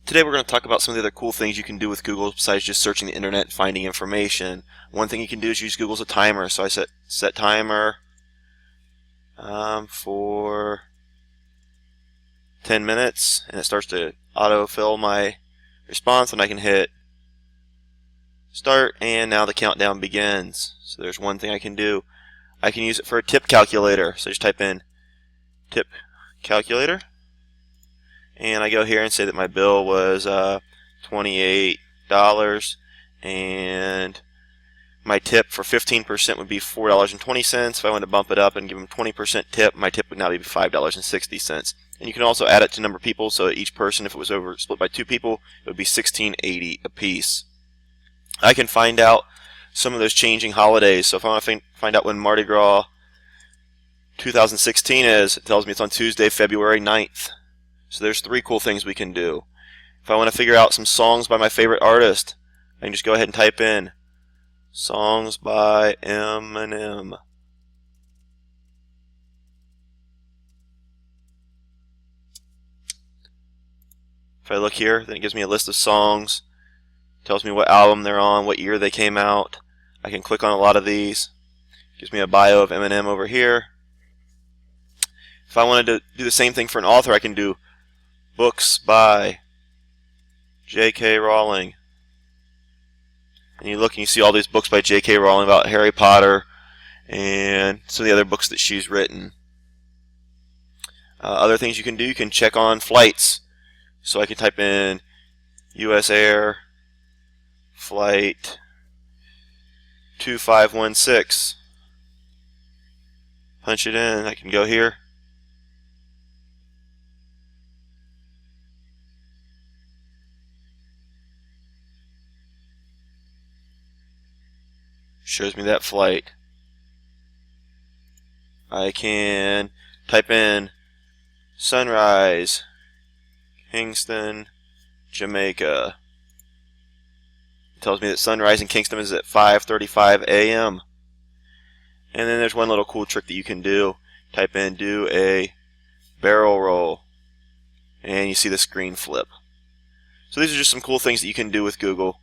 Today we're going to talk about some of the other cool things you can do with Google besides just searching the internet and finding information. One thing you can do is use Google as a timer. So I set timer for 10 minutes, and it starts to autofill my response, and I can hit start, and now the countdown begins. So there's one thing I can do. I can use it for a tip calculator. So just type in tip calculator, and I go here and say that my bill was $28, and my tip for 15% would be $4.20. If I want to bump it up and give them 20% tip, my tip would now be $5.60. And you can also add it to number of people, so each person, if it was split by 2 people, it would be $16.80 a piece. I can find out some of those changing holidays. So if I want to find out when Mardi Gras 2016 is, it tells me it's on Tuesday, February 9th. So there's 3 cool things we can do. If I want to figure out some songs by my favorite artist, I can just go ahead and type in songs by Eminem. If I look here, then it gives me a list of songs, tells me what album they're on, what year they came out. I can click on a lot of these. It gives me a bio of Eminem over here. If I wanted to do the same thing for an author, I can do books by J.K. Rowling. And you look and you see all these books by J.K. Rowling about Harry Potter and some of the other books that she's written. Other things you can do, you can check on flights. So I can type in U.S. Air Flight 2516. Punch it in. I can go here. Shows me that flight. I can type in sunrise, Kingston, Jamaica. It tells me that sunrise in Kingston is at 5:35 a.m. And then there's one little cool trick that you can do. Type in do a barrel roll, and you see the screen flip. So these are just some cool things that you can do with Google.